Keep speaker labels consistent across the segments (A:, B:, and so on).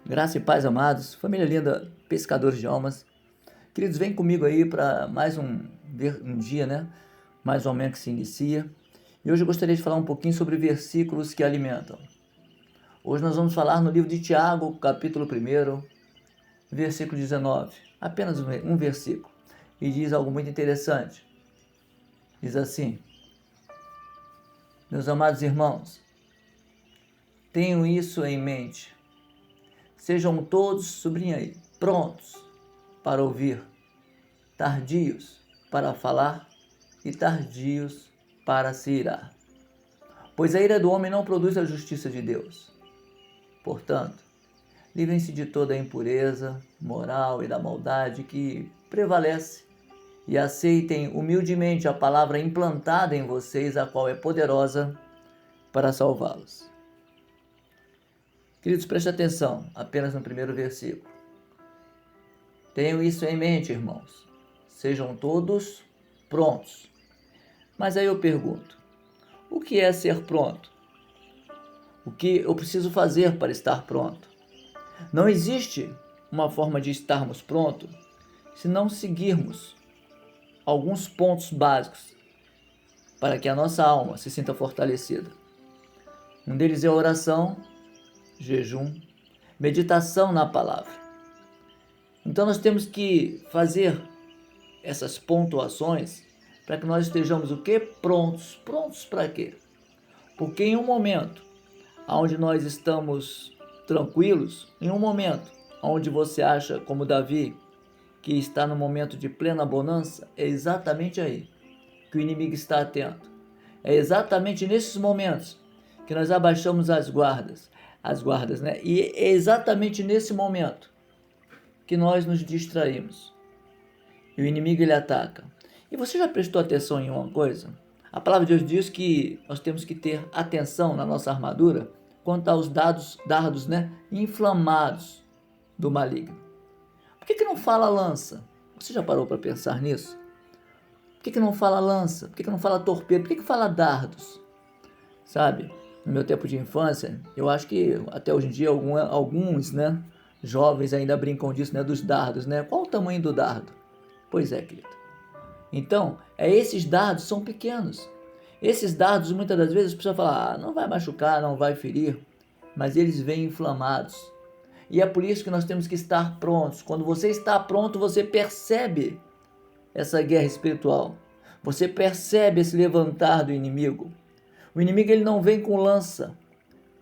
A: Graça e paz, amados, família linda, pescadores de almas. Queridos, vem comigo aí para mais um dia, né? Mais um momento que se inicia. E hoje eu gostaria de falar um pouquinho sobre versículos que alimentam. Hoje nós vamos falar no livro de Tiago, capítulo 1, versículo 19. Apenas um versículo. E diz algo muito interessante. Diz assim: meus amados irmãos, tenham isso em mente. Sejam todos, sublinha aí, prontos para ouvir, tardios para falar e tardios para se irar. Pois a ira do homem não produz a justiça de Deus. Portanto, livrem-se de toda a impureza moral e da maldade que prevalece e aceitem humildemente a palavra implantada em vocês, a qual é poderosa para salvá-los. Queridos, preste atenção apenas no primeiro versículo. Tenham isso em mente, irmãos. Sejam todos prontos. Mas aí eu pergunto, o que é ser pronto? O que eu preciso fazer para estar pronto? Não existe uma forma de estarmos prontos se não seguirmos alguns pontos básicos para que a nossa alma se sinta fortalecida. Um deles é a oração, jejum, meditação na palavra. Então nós temos que fazer essas pontuações para que nós estejamos o quê? Prontos. Prontos para quê? Porque em um momento onde nós estamos tranquilos, em um momento onde você acha, como Davi, que está no momento de plena bonança, é exatamente aí que o inimigo está atento. É exatamente nesses momentos que nós abaixamos as guardas, né? E é exatamente nesse momento que nós nos distraímos. E o inimigo ele ataca. E você já prestou atenção em uma coisa? A palavra de Deus diz que nós temos que ter atenção na nossa armadura quanto aos dardos, né, inflamados do maligno. Por que não fala lança? Você já parou para pensar nisso? Por que não fala lança? Por que não fala torpedo? Por que fala dardos? Sabe, no meu tempo de infância, eu acho que até hoje em dia alguns, né, jovens ainda brincam disso, né, dos dardos, né? Qual o tamanho do dardo? Pois é, querido. Então, esses dardos são pequenos. Esses dardos, muitas das vezes, a pessoa fala, não vai machucar, não vai ferir, mas eles vêm inflamados. E é por isso que nós temos que estar prontos. Quando você está pronto, você percebe essa guerra espiritual. Você percebe esse levantar do inimigo. O inimigo ele não vem com lança.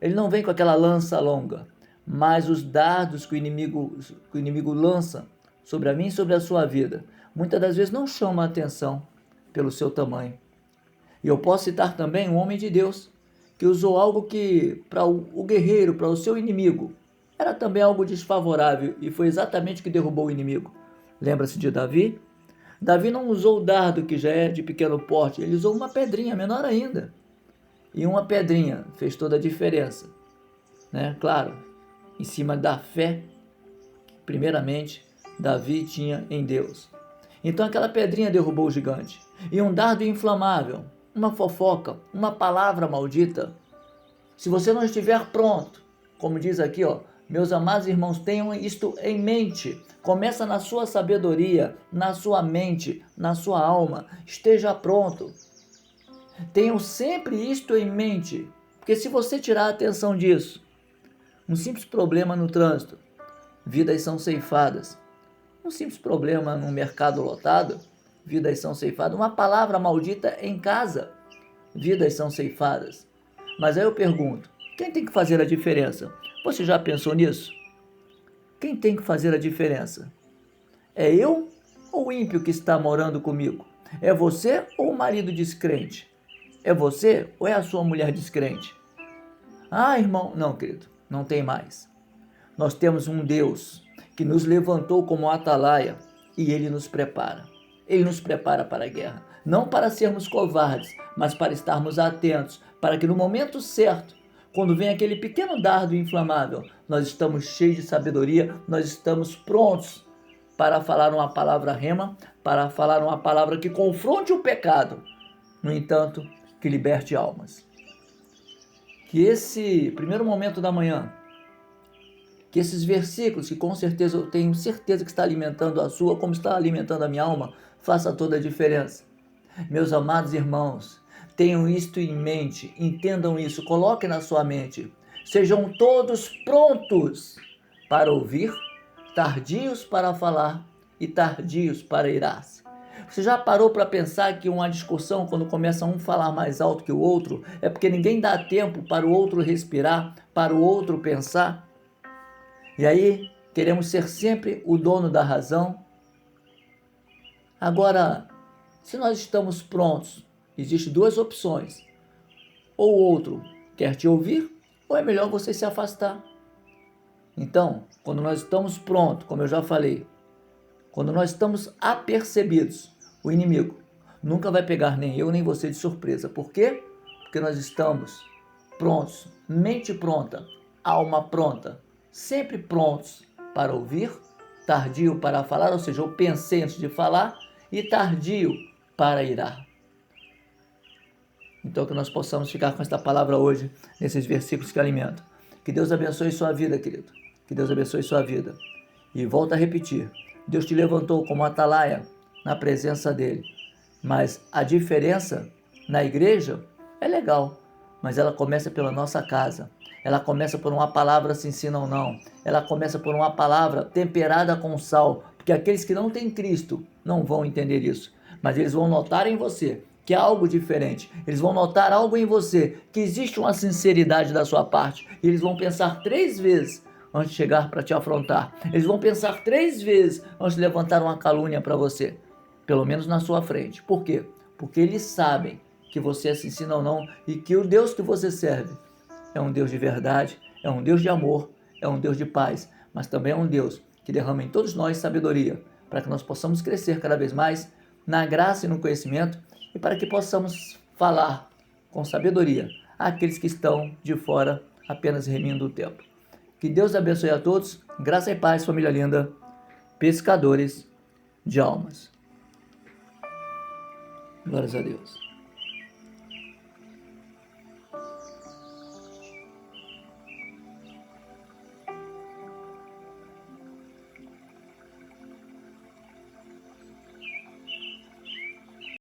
A: Ele não vem com aquela lança longa. Mas os dardos que o inimigo lança sobre a mim e sobre a sua vida, muitas das vezes não chamam a atenção pelo seu tamanho. E eu posso citar também um homem de Deus que usou algo que para o guerreiro, para o seu inimigo, era também algo desfavorável e foi exatamente o que derrubou o inimigo. Lembra-se de Davi? Davi não usou o dardo que já é de pequeno porte, ele usou uma pedrinha menor ainda. E uma pedrinha fez toda a diferença, né? Claro, em cima da fé que primeiramente Davi tinha em Deus. Então aquela pedrinha derrubou o gigante. E um dardo inflamável, uma fofoca, uma palavra maldita. Se você não estiver pronto, como diz aqui, ó, meus amados irmãos, tenham isto em mente. Começa na sua sabedoria, na sua mente, na sua alma. Esteja pronto. Tenham sempre isto em mente. Porque se você tirar a atenção disso, um simples problema no trânsito, vidas são ceifadas. Um simples problema no mercado lotado, vidas são ceifadas. Uma palavra maldita em casa, vidas são ceifadas. Mas aí eu pergunto, quem tem que fazer a diferença? Você já pensou nisso? Quem tem que fazer a diferença? É eu ou o ímpio que está morando comigo? É você ou o marido descrente? É você ou é a sua mulher descrente? Ah, irmão, não, querido, não tem mais. Nós temos um Deus que nos levantou como atalaia e Ele nos prepara. Ele nos prepara para a guerra. Não para sermos covardes, mas para estarmos atentos, para que no momento certo, quando vem aquele pequeno dardo inflamável, nós estamos cheios de sabedoria, nós estamos prontos para falar uma palavra rema, para falar uma palavra que confronte o pecado, no entanto, que liberte almas. Que esse primeiro momento da manhã, Que esses versículos, que com certeza eu tenho certeza que está alimentando a sua, como está alimentando a minha alma, faça toda a diferença. Meus amados irmãos, tenham isto em mente, entendam isso, coloquem na sua mente. Sejam todos prontos para ouvir, tardios para falar e tardios para irar-se. Você já parou para pensar que uma discussão, quando começa um a falar mais alto que o outro, é porque ninguém dá tempo para o outro respirar, para o outro pensar? E aí, queremos ser sempre o dono da razão? Agora, se nós estamos prontos, existem duas opções. Ou o outro quer te ouvir, ou é melhor você se afastar. Então, quando nós estamos prontos, como eu já falei, quando nós estamos apercebidos, o inimigo nunca vai pegar nem eu nem você de surpresa. Por quê? Porque nós estamos prontos, mente pronta, alma pronta, sempre prontos para ouvir, tardio para falar, ou seja, eu pensei antes de falar, e tardio para irar. Então que nós possamos ficar com esta palavra hoje, nesses versículos que alimentam. Que Deus abençoe sua vida, querido. Que Deus abençoe sua vida. E volto a repetir, Deus te levantou como atalaia na presença dele. Mas a diferença na igreja é legal, mas ela começa pela nossa casa. Ela começa por uma palavra se ensina ou não. Ela começa por uma palavra temperada com sal, porque aqueles que não têm Cristo não vão entender isso, mas eles vão notar em você que há algo diferente. Eles vão notar algo em você, que existe uma sinceridade da sua parte. E eles vão pensar 3 vezes antes de chegar para te afrontar. Eles vão pensar 3 vezes antes de levantar uma calúnia para você, pelo menos na sua frente. Por quê? Porque eles sabem que você se ensina ou não e que o Deus que você serve é um Deus de verdade, é um Deus de amor, é um Deus de paz, mas também é um Deus que derrama em todos nós sabedoria, para que nós possamos crescer cada vez mais na graça e no conhecimento e para que possamos falar com sabedoria àqueles que estão de fora apenas remindo o tempo. Que Deus abençoe a todos, graça e paz, família linda, pescadores de almas. Glórias a Deus.